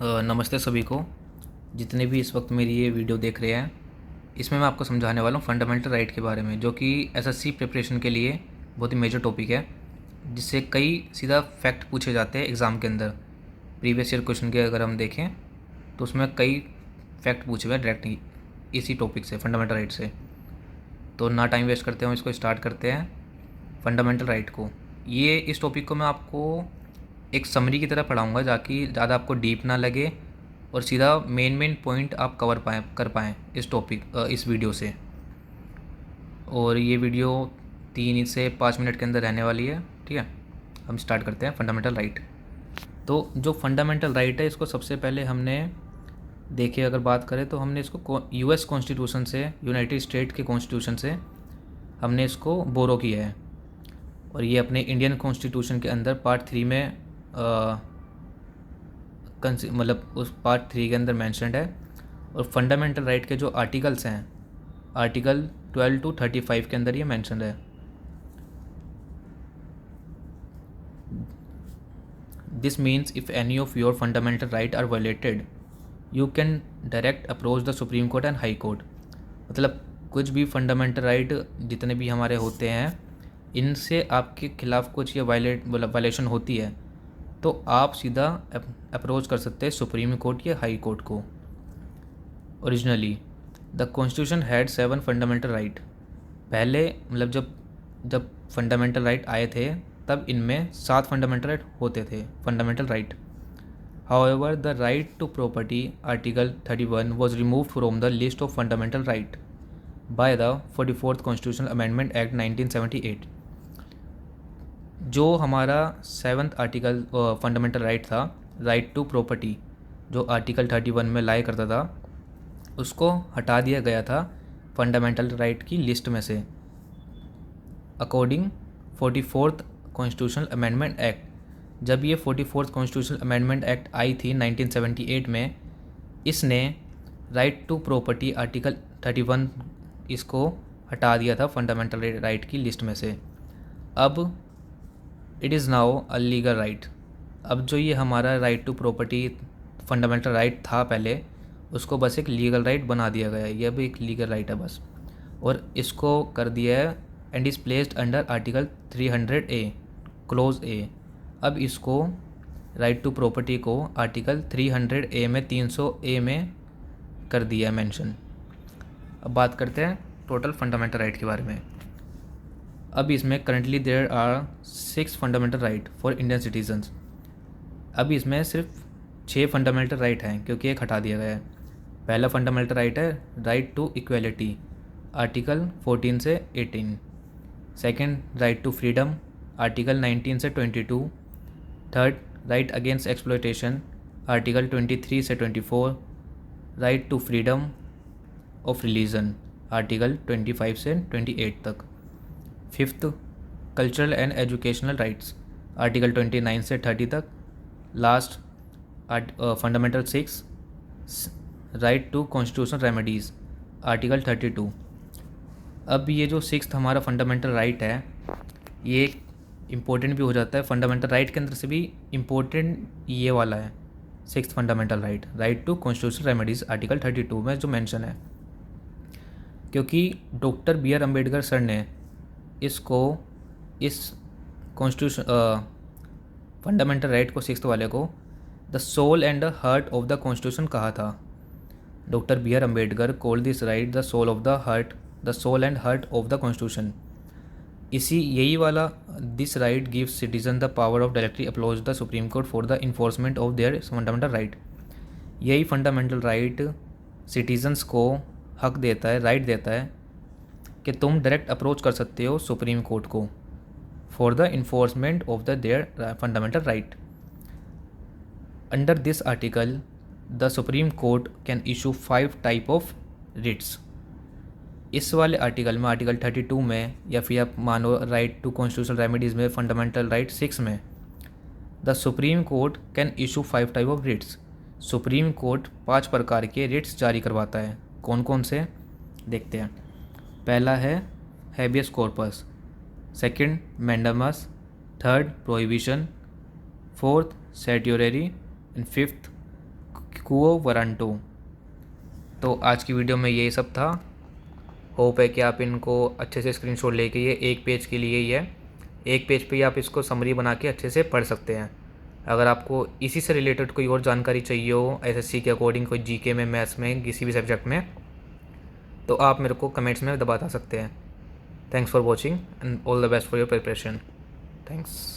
नमस्ते सभी को, जितने भी इस वक्त मेरी ये वीडियो देख रहे हैं। इसमें मैं आपको समझाने वाला हूँ फंडामेंटल राइट के बारे में, जो कि एसएससी प्रिपरेशन के लिए बहुत ही मेजर टॉपिक है, जिससे कई सीधा फैक्ट पूछे जाते हैं एग्ज़ाम के अंदर। प्रीवियस ईयर क्वेश्चन के अगर हम देखें तो उसमें कई फैक्ट पूछे हुए हैं डायरेक्ट इसी टॉपिक से, फंडामेंटल राइट से। तो ना टाइम वेस्ट करते हैं, इसको स्टार्ट करते हैं फंडामेंटल राइट को। ये इस टॉपिक को मैं आपको एक समरी की तरह पढ़ाऊँगा, ताकि ज़्यादा आपको डीप ना लगे और सीधा मेन पॉइंट आप कर पाएँ इस इस वीडियो से। और ये वीडियो 3 से 5 मिनट के अंदर रहने वाली है, ठीक है। हम स्टार्ट करते हैं फंडामेंटल राइट। तो जो फंडामेंटल राइट है, इसको सबसे पहले हमने देखिए, अगर बात करें तो हमने इसको यूएस कॉन्स्टिट्यूशन से, यूनाइटेड स्टेट के कॉन्स्टिट्यूशन से हमने इसको बोरो किया है। और ये अपने इंडियन कॉन्स्टिट्यूशन के अंदर पार्ट 3 में मतलब उस पार्ट 3 के अंदर मैंशनड है। और फंडामेंटल राइट के जो आर्टिकल्स हैं, आर्टिकल 12 to 35 के अंदर ये मैंशनड है। This means if any of your fundamental right are violated, you can direct approach the supreme Court and High Court. मतलब कुछ भी फंडामेंटल राइट जितने भी हमारे होते हैं, इनसे आपके खिलाफ कुछ ये वायलेशन होती है, तो आप सीधा अप्रोच कर सकते हैं सुप्रीम कोर्ट या हाई कोर्ट को। Originally the constitution had 7 fundamental right. पहले मतलब जब फंडामेंटल राइट आए थे, तब इनमें 7 फंडामेंटल राइट होते थे, fundamental right. However the right to property article 31 was removed from the list of fundamental right by the 44th constitutional amendment act 1978। जो हमारा 7th आर्टिकल फंडामेंटल राइट था, राइट टू प्रॉपर्टी, जो article 31 में लाया करता था, उसको हटा दिया गया था फंडामेंटल राइट की लिस्ट में से, according 44th constitutional amendment act. जब ये 44th कॉन्स्टिट्यूशनल अमेंडमेंट एक्ट आई थी 1978 में, इसने राइट टू प्रॉपर्टी आर्टिकल 31 इसको हटा दिया था फंडामेंटल राइट की लिस्ट में से। अब it is now a legal right. अब जो ये हमारा right to property fundamental right था पहले, उसको बस एक लीगल राइट बना दिया गया है। यह भी एक लीगल राइट है बस, और इसको कर दिया है and is placed under article 300A clause A. अब इसको राइट टू प्रॉपर्टी को आर्टिकल 300A में 300A में कर दिया है मेंशन। अब बात करते हैं टोटल फंडामेंटल राइट के बारे में। अब इसमें currently there are 6 fundamental right for Indian citizens. अब इसमें सिर्फ 6 फंडामेंटल राइट हैं, क्योंकि एक हटा दिया गया है। पहला फंडामेंटल राइट है राइट टू इक्वेलिटी, आर्टिकल 14 से 18। Second, right to freedom, article 19 से 22। Third, right against exploitation, article 23 से 24। Right to freedom of religion, article 25 से 28 तक। Fifth, cultural and educational rights, article 29 से 30 तक। Last, fundamental 6, right to constitutional remedies, article 32। अब ये जो 6th हमारा फंडामेंटल राइट है, ये इम्पोर्टेंट भी हो जाता है। फंडामेंटल राइट के अंदर से भी इम्पोर्टेंट ये वाला है 6th fundamental right, right to constitutional remedies, article 32 में जो मेंशन है। क्योंकि doctor B R Ambedkar sir ने इसको, इस कॉन्स्टिट्यूशन फंडामेंटल राइट को 6th वाले को the soul and the heart of the constitution कहा था। Doctor B R Ambedkar call this right the soul of the heart, the soul and heart of the constitution. यही वाला this right gives citizen the power of directly approach the supreme court for the enforcement of their fundamental right. यही fundamental right citizens को हक देता है, right देता है कि तुम डायरेक्ट अप्रोच कर सकते हो सुप्रीम कोर्ट को for the enforcement of the their fundamental right. Under this article the supreme court can issue 5 type of writs. इस वाले आर्टिकल में, आर्टिकल 32 में, या फिर आप मानो राइट टू कॉन्स्टिट्यूशनल रेमेडीज़ में, फंडामेंटल राइट 6 में, the supreme court can issue 5 type of writs. Supreme court 5 प्रकार के रिट्स जारी करवाता है। कौन कौन से देखते हैं। पहला है habeas corpus, second mandamus, third prohibition, fourth certiorari and fifth quo warranto. तो आज की वीडियो में यही सब था। होप है कि आप इनको अच्छे से स्क्रीनशॉट लेके, ये एक पेज के लिए ही है, एक पेज पे ही आप इसको समरी बना के अच्छे से पढ़ सकते हैं। अगर आपको इसी से रिलेटेड कोई और जानकारी चाहिए हो एसएससी के अकॉर्डिंग, कोई जीके में, मैथ्स में, किसी भी सब्जेक्ट में, तो आप मेरे को कमेंट्स में बता सकते हैं। Thanks for watching and all the best for your preparation. Thanks.